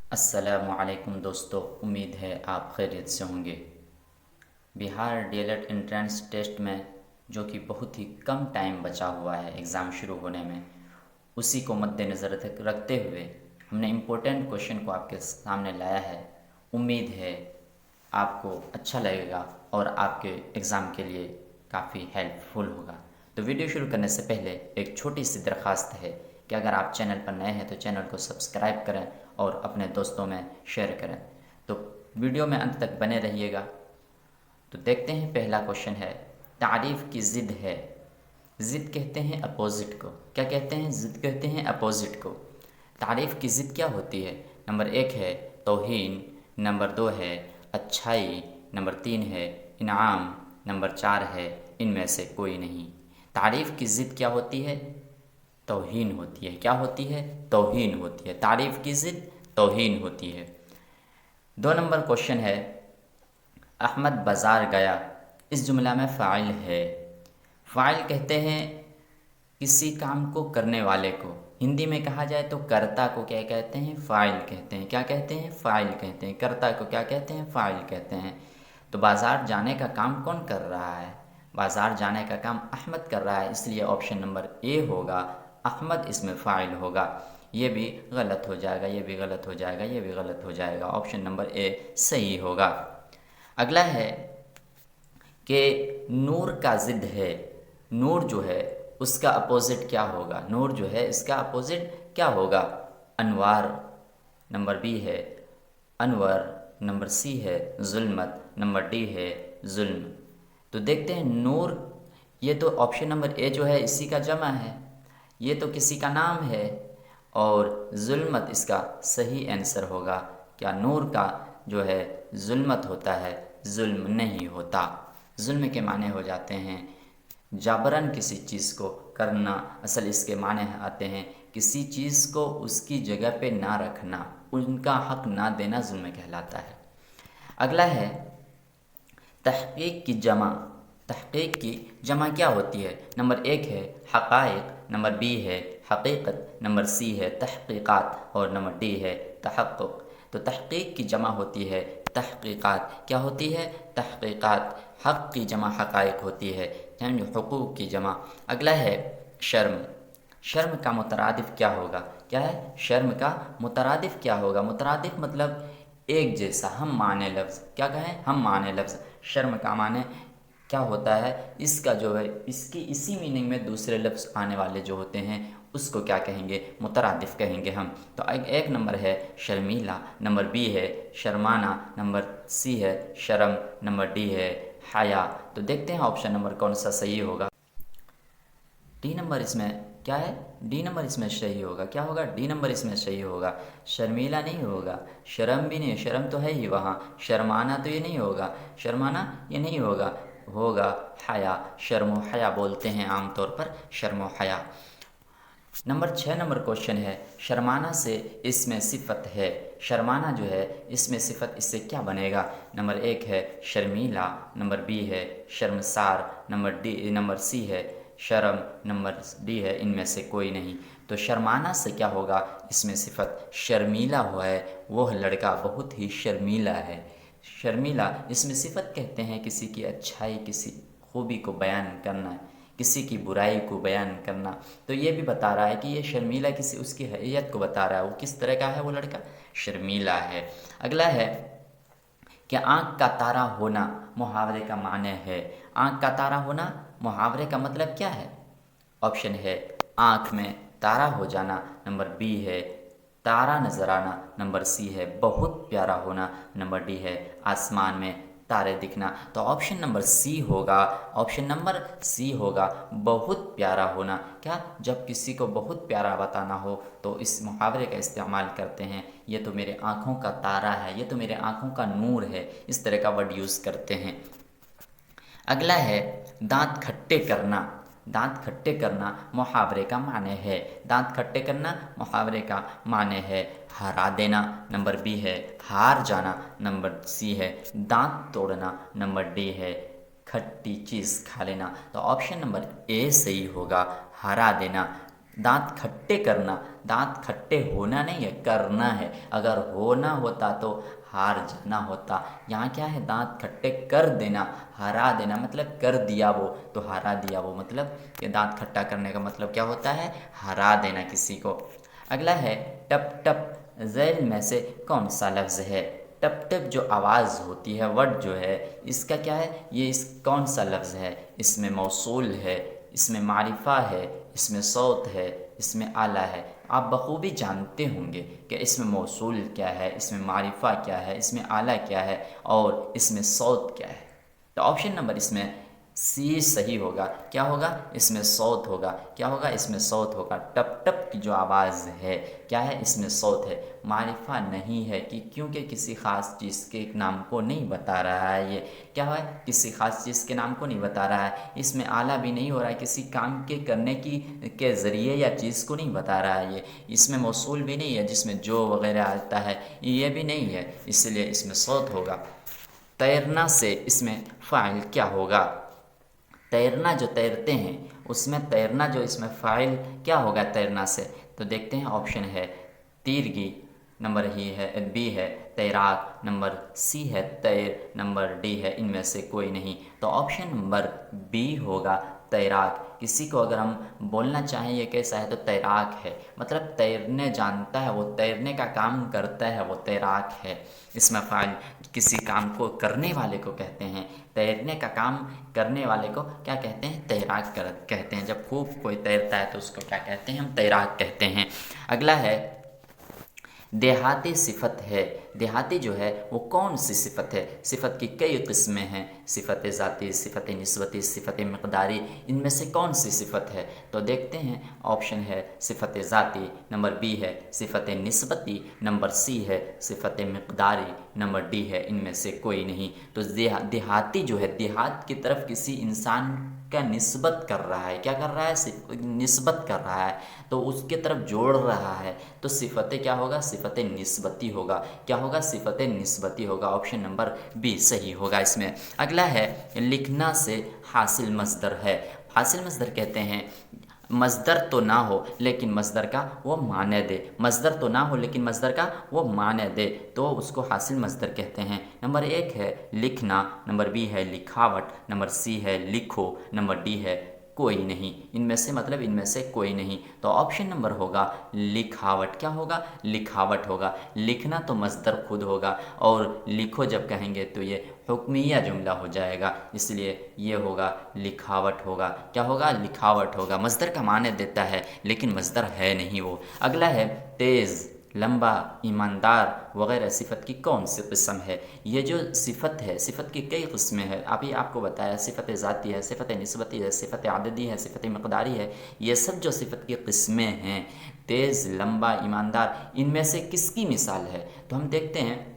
السلام علیکم دوستو، امید ہے آپ خیریت سے ہوں گے۔ Bihar D L Ed entrance test میں جو کہ بہت ہی کم ٹائم بچا ہوا ہے ایگزام شروع ہونے میں، اسی کو مد نظر رکھتے ہوئے ہم نے امپورٹنٹ کوشچن کو آپ کے سامنے لایا ہے۔ امید ہے آپ کو اچھا لگے گا اور آپ کے ایگزام کے لیے کافی ہیلپ فل ہوگا۔ تو ویڈیو شروع کرنے سے پہلے ایک چھوٹی سی درخواست ہے کہ اگر آپ چینل پر نئے ہیں تو چینل کو سبسکرائب کریں اور اپنے دوستوں میں شیئر کریں۔ تو ویڈیو میں انت تک بنے رہیے گا۔ تو دیکھتے ہیں، پہلا کوشچن ہے، تعریف کی ضد ہے۔ ضد کہتے ہیں اپوزٹ کو۔ کیا کہتے ہیں؟ ضد کہتے ہیں اپوزٹ کو۔ تعریف کی ضد کیا ہوتی ہے؟ نمبر 1 ہے توہین، نمبر 2 ہے اچھائی، نمبر 3 ہے انعام، نمبر 4 ہے ان میں سے کوئی نہیں۔ تعریف کی ضد کیا ہوتی ہے؟ توہین ہوتی ہے۔ کیا ہوتی ہے؟ توہین ہوتی ہے۔ تعریف کی ضد توہین ہوتی ہے۔ 2 نمبر کوشچن ہے، احمد بازار گیا، اس جملہ میں فاعل ہے۔ فاعل کہتے ہیں کسی کام کو کرنے والے کو۔ ہندی میں کہا جائے تو کرتا کو کیا کہتے ہیں؟ فاعل کہتے ہیں۔ کیا کہتے ہیں؟ فاعل کہتے ہیں۔ کرتا کو کیا کہتے ہیں؟ فاعل کہتے ہیں۔ تو بازار جانے کا کام کون کر رہا ہے؟ بازار جانے کا کام احمد کر رہا ہے، اس لیے آپشن نمبر اے ہوگا، احمد اس میں فاعل ہوگا۔ یہ بھی غلط ہو جائے گا، یہ بھی غلط ہو جائے گا، یہ بھی غلط ہو جائے گا۔ آپشن نمبر اے صحیح ہوگا۔ اگلا ہے کہ نور کا ضد ہے۔ نور جو ہے اس کا اپوزٹ کیا ہوگا؟ نور جو ہے اس کا اپوزٹ کیا ہوگا؟ انوار، نمبر بی ہے انور، نمبر سی ہے ظلمت، نمبر ڈی ہے ظلم۔ تو دیکھتے ہیں نور، یہ تو آپشن نمبر اے جو ہے اسی کا جمع ہے، یہ تو کسی کا نام ہے، اور ظلمت اس کا صحیح آنسر ہوگا۔ کیا نور کا جو ہے ظلمت ہوتا ہے؟ ظلم نہیں ہوتا۔ ظلم کے معنی ہو جاتے ہیں جبراً کسی چیز کو کرنا۔ اصل اس کے معنی آتے ہیں کسی چیز کو اس کی جگہ پہ نہ رکھنا، ان کا حق نہ دینا ظلم کہلاتا ہے۔ اگلا ہے تحقیق کی جمع۔ تحقیق کی جمع کیا ہوتی ہے؟ نمبر 1 ہے حقائق، نمبر بی ہے حقیقت، نمبر سی ہے تحقیقات، اور نمبر ڈی ہے تحقق۔ تو تحقیق کی جمع ہوتی ہے تحقیقات۔ کیا ہوتی ہے؟ تحقیقات۔ حق کی جمع حقائق ہوتی ہے، یعنی حقوق کی جمع۔ اگلا ہے شرم۔ شرم کا مترادف کیا ہوگا؟ کیا ہے؟ شرم کا مترادف کیا ہوگا؟ مترادف مطلب ایک جیسا، ہم معنی لفظ۔ کیا کہیں؟ ہم معنی لفظ۔ شرم کا معنی کیا ہوتا ہے؟ اس کا جو ہے اس کی اسی میننگ میں دوسرے لفظ آنے والے جو ہوتے ہیں اس کو کیا کہیں گے؟ مترادف کہیں گے ہم۔ تو ایک نمبر ہے شرمیلا، نمبر بی ہے شرمانا، نمبر سی ہے شرم، نمبر ڈی ہے حیا۔ تو دیکھتے ہیں آپشن نمبر کون سا صحیح ہوگا۔ ڈی نمبر اس میں کیا ہے؟ ڈی نمبر اس میں صحیح ہوگا۔ کیا ہوگا؟ ڈی نمبر اس میں صحیح ہوگا۔ شرمیلا نہیں ہوگا، شرم بھی نہیں، شرم تو ہے ہی وہاں، شرمانا تو یہ نہیں ہوگا، شرمانا یہ نہیں ہوگا، ہوگا حیا۔ شرم و حیا بولتے ہیں عام طور پر، شرم و حیا۔ نمبر 6 نمبر کوشچن ہے، شرمانا سے اس میں صفت ہے۔ شرمانا جو ہے اس میں صفت، اس سے کیا بنے گا؟ نمبر 1 ہے شرمیلا، نمبر بی ہے شرمسار، نمبر سی ہے شرم، نمبر ڈی ہے ان میں سے کوئی نہیں۔ تو شرمانا سے کیا ہوگا؟ اس میں صفت شرمیلا ہوا ہے، وہ لڑکا بہت ہی شرمیلا ہے۔ شرمیلا اس میں صفت کہتے ہیں کسی کی اچھائی، کسی خوبی کو بیان کرنا، کسی کی برائی کو بیان کرنا۔ تو یہ بھی بتا رہا ہے کہ یہ شرمیلا کسی اس کی حیثیت کو بتا رہا ہے، وہ کس طرح کا ہے، وہ لڑکا شرمیلا ہے۔ اگلا ہے کہ آنکھ کا تارا ہونا محاورے کا معنی ہے۔ آنکھ کا تارا ہونا محاورے کا مطلب کیا ہے؟ آپشن ہے آنکھ میں تارا ہو جانا، نمبر بی ہے تارا نظر آنا، نمبر سی ہے بہت پیارا ہونا، نمبر ڈی ہے آسمان میں تارے دکھنا۔ تو آپشن نمبر سی ہوگا، آپشن نمبر سی ہوگا بہت پیارا ہونا۔ کیا؟ جب کسی کو بہت پیارا بتانا ہو تو اس محاورے کا استعمال کرتے ہیں، یہ تو میرے آنکھوں کا تارا ہے، یہ تو میرے آنکھوں کا نور ہے، اس طرح کا ورڈ یوز کرتے ہیں۔ اگلا ہے دانت کھٹے کرنا۔ دانت کھٹے کرنا محاورے کا معنی ہے۔ دانت کھٹے کرنا محاورے کا معنی ہے ہرا دینا، نمبر بی ہے ہار جانا، نمبر سی ہے دانت توڑنا، نمبر ڈی ہے کھٹی چیز کھا لینا۔ تو آپشن نمبر اے صحیح ہوگا، ہرا دینا۔ दांत खट्टे करना, दांत खट्टे होना नहीं है, करना है। अगर होना होता तो हार जाना होता। यहाँ क्या है, दांत खट्टे कर देना, हरा देना मतलब कर दिया वो, तो हरा दिया वो, मतलब कि दांत खट्टा करने का मतलब क्या होता है, हरा देना किसी को। अगला है टप टप, झैल में से कौन सा लफ्ज़ है। टप टप जो आवाज़ होती है, वर्ड जो है, इसका क्या है, ये इस कौन सा लफ्ज़ है। इसमें मौसूल है, इसमें मारिफा है, इसमें सौत है, इसमें आला है। आप बखूबी जानते होंगे कि इसमें मौसूल क्या है, इसमें मारिफा क्या है, इसमें आला क्या है और इसमें सौत क्या है। तो ऑप्शन नंबर इसमें सी सही होगा। क्या होगा, इसमें सौत होगा। क्या होगा, इसमें सौत होगा। टप टप की जो आवाज़ है क्या है, इसमें सौत है। मारिफा नहीं है कि क्योंकि किसी ख़ास चीज़ के नाम को नहीं बता रहा है। ये क्या है, किसी ख़ास चीज़ के नाम को नहीं बता रहा है। इसमें आला भी नहीं हो रहा है, किसी काम के करने की के ज़रिए या चीज़ को नहीं बता रहा है। ये इसमें मौसूल भी नहीं है जिसमें जो वगैरह आता है, ये भी नहीं है, इसलिए इसमें सौत होगा। तैरना से इसमें फ़ाइल क्या होगा। तैरना जो तैरते हैं उसमें तैरना जो इसमें फ़ाइल क्या होगा तैरना से। तो देखते हैं, ऑप्शन है तीरगी, नंबर ही है बी है तैराक, नंबर सी है तैर, नंबर डी है इनमें से कोई नहीं। तो ऑप्शन नंबर बी होगा तैराक। किसी को अगर हम बोलना चाहें ये कैसा है, तो तैराक है, मतलब तैरने जानता है वो, तैरने का काम करता है वो, तैराक है। इसमें फ़ाइल किसी काम को करने वाले को कहते हैं, तैरने का काम करने वाले को क्या कहते हैं, तैराक कहते हैं। जब खूब कोई तैरता है तो उसको क्या कहते हैं, हम तैराक कहते हैं। अगला है देहाती सिफत है। देहाती जो है वो कौन सी सिफत है। सिफत की कई किस्में हैं, सिफत ज़ाती, सिफत निस्बती, सिफत मक़दारी, इनमें से कौन सी सिफत है। तो देखते हैं, ऑप्शन है सिफत ज़ाती, नंबर बी है सिफत निस्बती, नंबर सी है सिफत मक़दारी, नंबर डी है इनमें से कोई नहीं। तो देहाती जो है, देहात की तरफ किसी इंसान का निस्बत कर रहा है, क्या कर रहा है, निस्बत कर रहा है, तो उसके तरफ जोड़ रहा है, तो सिफत क्या होगा, सिफत निस्बती होगा। क्या होगा, सिफत निस्बती होगा। ऑप्शन नंबर बी सही होगा इसमें। अगला है लिखना से हासिल मस्दर है। हासिल मस्दर कहते हैं मस्दर तो ना हो लेकिन मस्दर का वो माने दे, मस्दर तो ना हो लेकिन मस्दर का वो माने दे, तो उसको हासिल मस्दर कहते हैं। नंबर एक है लिखना, नंबर बी है लिखावट, नंबर सी है लिखो, नंबर डी है कोई नहीं। इनमें से मतलब इनमें से कोई नहीं। तो ऑप्शन नंबर होगा लिखावट। क्या होगा, लिखावट होगा। लिखना तो मस्दर खुद होगा और लिखो जब कहेंगे तो ये हुक्मिया जुमला हो जाएगा, इसलिए ये होगा लिखावट होगा। क्या होगा, लिखावट होगा। मस्दर का माने देता है लेकिन मस्दर है नहीं वो। अगला है तेज़, लंबा, ईमानदार वगैरह सिफत की कौन सी किस्म है। ये जो सिफत है, सिफत की कई किस्में हैं। अभी आपको बताया सिफत ज़ाती है, सिफत निस्बती है, सिफत आददी है, सिफत मक़दारी है। ये सब जो सिफत की किस्में हैं, तेज़, लंबा, ईमानदार, इनमें से किसकी मिसाल है। तो हम देखते हैं,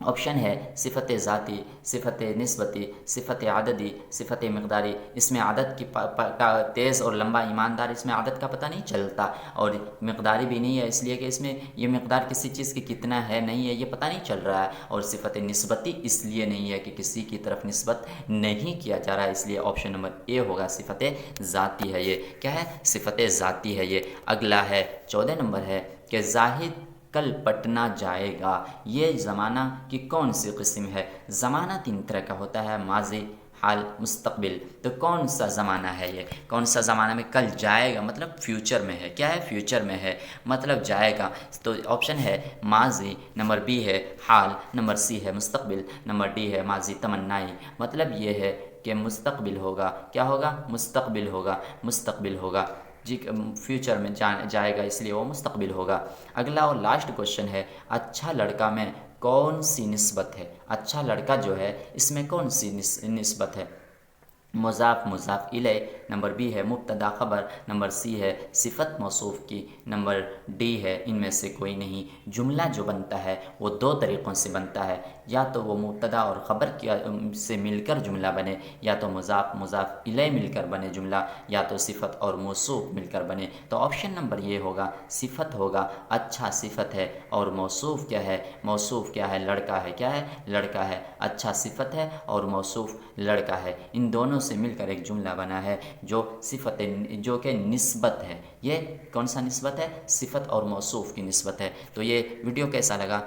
ऑप्शन है सिफत ज़ाती, सिफत निस्बती, सिफत आददी, सिफत मक़दारी। इसमें आदत की तेज़ और लंबा, ईमानदार, इसमें आदत का पता नहीं चलता और मक़दारी भी नहीं है, इसलिए कि इसमें ये मक़दार किसी चीज़ की कितना है नहीं है ये पता नहीं चल रहा है। और सिफत निस्बती इसलिए नहीं है कि किसी की तरफ निस्बत नहीं किया जा रहा है, इसलिए ऑप्शन नंबर ए होगा सिफत ज़ाती है। ये क्या है, सिफत ज़ाती है ये। अगला है 14 नंबर है कि जाहिद कल पटना जाएगा। ये ज़माना की कौन सी किस्म है। ज़माना तीन तरह का होता है, माजी, हाल, मुस्तकबिल। तो कौन सा ज़माना है ये, कौन सा ज़माना में कल जाएगा, मतलब फ्यूचर में है। क्या है, फ्यूचर में है, मतलब जाएगा। तो ऑप्शन है माजी, नंबर बी है हाल, नंबर सी है मुस्तकबिल, नंबर डी है माजी तमन्नाई। मतलब ये है कि मुस्तकबिल होगा। क्या होगा, मुस्तकबिल होगा, मुस्तकबिल होगा जी, फ्यूचर में जाएगा इसलिए वो मुस्तकबिल होगा। अगला और लास्ट क्वेश्चन है अच्छा लड़का में कौन सी निस्बत है। अच्छा लड़का जो है इसमें कौन सी निस्बत है। मुज़ाफ़, मुज़ाफ़ इलै, नंबर बी है मुब्तदा ख़बर, नंबर सी है सिफ़त मौसूफ़ की, नंबर डी है इनमें से कोई नहीं। जुमला जो बनता है वो दो तरीक़ों से बनता है, या तो वो मुब्तदा और ख़बर से मिलकर जुमला बने, या तो मुज़ाफ़ मुज़ाफ़ इलै मिलकर बने जुमला, या तो सिफ़त और मौसूफ़ मिलकर बने। तो ऑप्शन नंबर ये होगा, सिफ़त होगा। अच्छा सिफ़त है और मौसूफ़ क्या है, मौसूफ़ क्या है, लड़का है। क्या है, लड़का है। अच्छा सिफ़त है और मौसूफ़ लड़का है। इन दोनों سے مل کر ایک جملہ بنا ہے جو صفت جو کہ نسبت ہے. یہ کون سا نسبت ہے؟ صفت اور موصوف کی نسبت ہے. تو یہ ویڈیو کیسا لگا؟